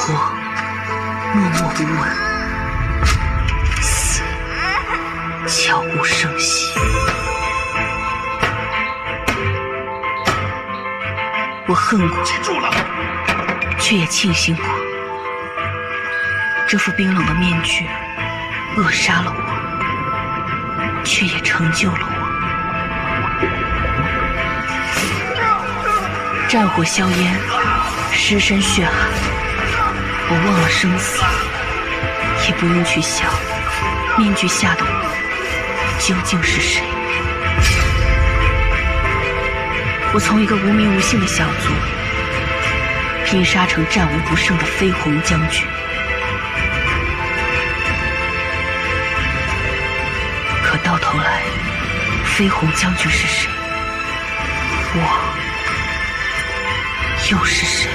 后默默无闻，死悄无声息。我恨过，记住了，却也庆幸过。这副冰冷的面具扼杀了我，却也成就了我。战火硝烟，尸身血海，我忘了生死，也不用去想面具下的我究竟是谁。我从一个无名无姓的小卒拼杀成战无不胜的飞鸿将军，可到头来，飞鸿将军是谁？我又是谁？